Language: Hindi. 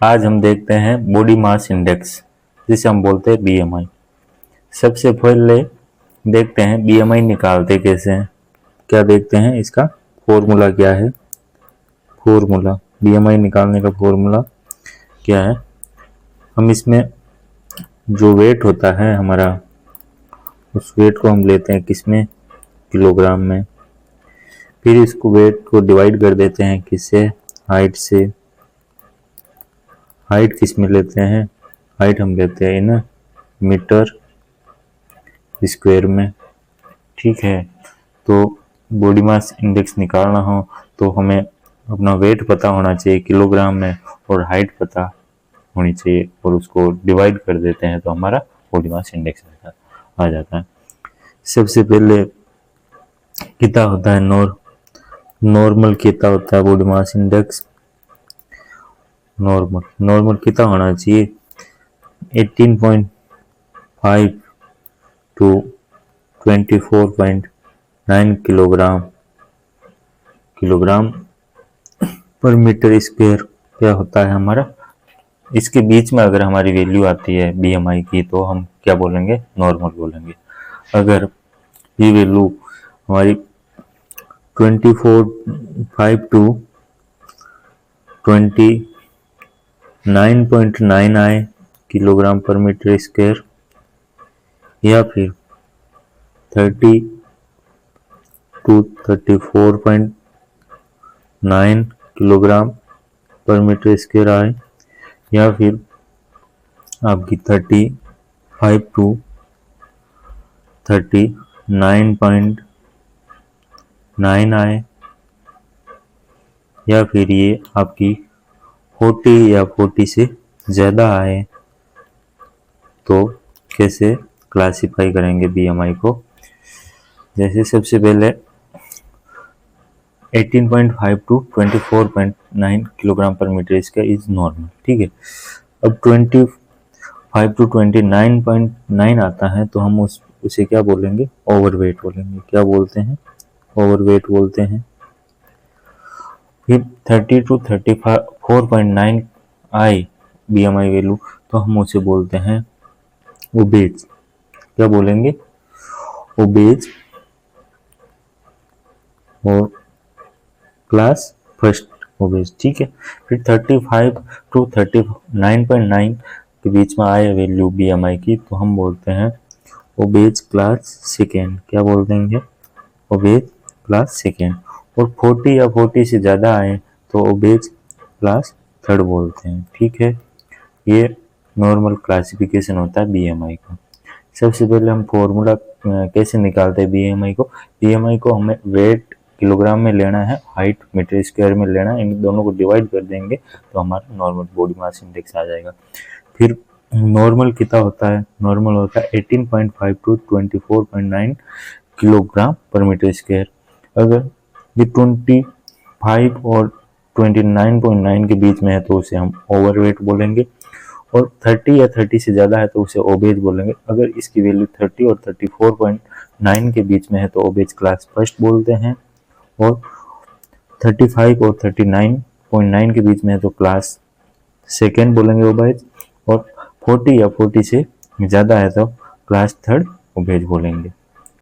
आज हम देखते हैं बॉडी मास इंडेक्स, जिसे हम बोलते हैं बीएमआई। सबसे पहले देखते हैं बीएमआई निकालते कैसे हैं। क्या देखते हैं, इसका फॉर्मूला क्या है। फॉर्मूला बीएमआई निकालने का फॉर्मूला क्या है। हम इसमें जो वेट होता है हमारा, उस वेट को हम लेते हैं किसमें, किलोग्राम में। फिर इसको वेट को डिवाइड कर देते हैं किससे, हाइट से। हाइट किस में लेते हैं, हाइट हम लेते हैं इन मीटर स्क्वायर में। ठीक है, तो बॉडी मास इंडेक्स निकालना हो तो हमें अपना वेट पता होना चाहिए किलोग्राम में, और हाइट पता होनी चाहिए, और उसको डिवाइड कर देते हैं तो हमारा बॉडी मास इंडेक्स आ जाता है। सबसे पहले कितना होता है, नॉर्मल कितना होता है बॉडी मास इंडेक्स। नॉर्मल कितना होना चाहिए, 18.5 टू 24.9 किलोग्राम पर मीटर स्क्वायर क्या होता है हमारा। इसके बीच में अगर हमारी वैल्यू आती है बीएमआई की तो हम क्या बोलेंगे, नॉर्मल बोलेंगे। अगर ये वैल्यू हमारी 24.5 टू 29.9 आए किलोग्राम पर मीटर स्क्वायर, या फिर 30 टू 34.9 किलोग्राम पर मीटर स्क्वायर आए, या फिर आपकी 35 टू 39.9 आए, या फिर ये आपकी 40 या 40 से ज़्यादा आए। तो कैसे क्लासिफाई करेंगे बीएमआई को। जैसे सबसे पहले 18.5 टू 24.9 किलोग्राम पर मीटर स्क्वायर इज नॉर्मल। ठीक है, अब 25 टू 29.9 आता है तो हम उसे क्या बोलेंगे, ओवरवेट बोलेंगे। क्या बोलते हैं, ओवरवेट बोलते हैं। फिर 30 टू 34.9 आई बीएमआई वैल्यू तो हम उसे बोलते हैं ओबेज। क्या बोलेंगे, ओबेज, और क्लास फर्स्ट ओबेज। ठीक है, फिर 35 टू 39.9 के बीच में आए वैल्यू बीएमआई की तो हम बोलते हैं ओबेज क्लास सेकेंड। क्या बोल देंगे, ओबेज क्लास सेकेंड। और 40 या 40 से ज़्यादा आए तो ओबेज क्लास थर्ड बोलते हैं। ठीक है, ये नॉर्मल क्लासिफिकेशन होता है बीएमआई का। सबसे पहले हम फॉर्मूला कैसे निकालते हैं बीएमआई को। बीएमआई को हमें वेट किलोग्राम में लेना है, हाइट मीटर स्क्वायर में लेना है, इन दोनों को डिवाइड कर देंगे तो हमारा नॉर्मल बॉडी मास इंडेक्स आ जाएगा। फिर नॉर्मल कितना होता है, नॉर्मल होता है 18.5 टू 24.9 किलोग्राम पर मीटर स्क्वायर। अगर ये 25 और 29.9 के बीच में है तो उसे हम ओवरवेट बोलेंगे, और 30 या 30 से ज़्यादा है तो उसे ओबेज बोलेंगे। अगर इसकी वैल्यू 30 और 34.9 के बीच में है तो ओबेज क्लास फर्स्ट बोलते हैं, और 35 और 39.9 के बीच में है तो क्लास सेकेंड बोलेंगे ओबेज, और 40 या 40 से ज़्यादा है तो क्लास थर्ड ओबेज बोलेंगे।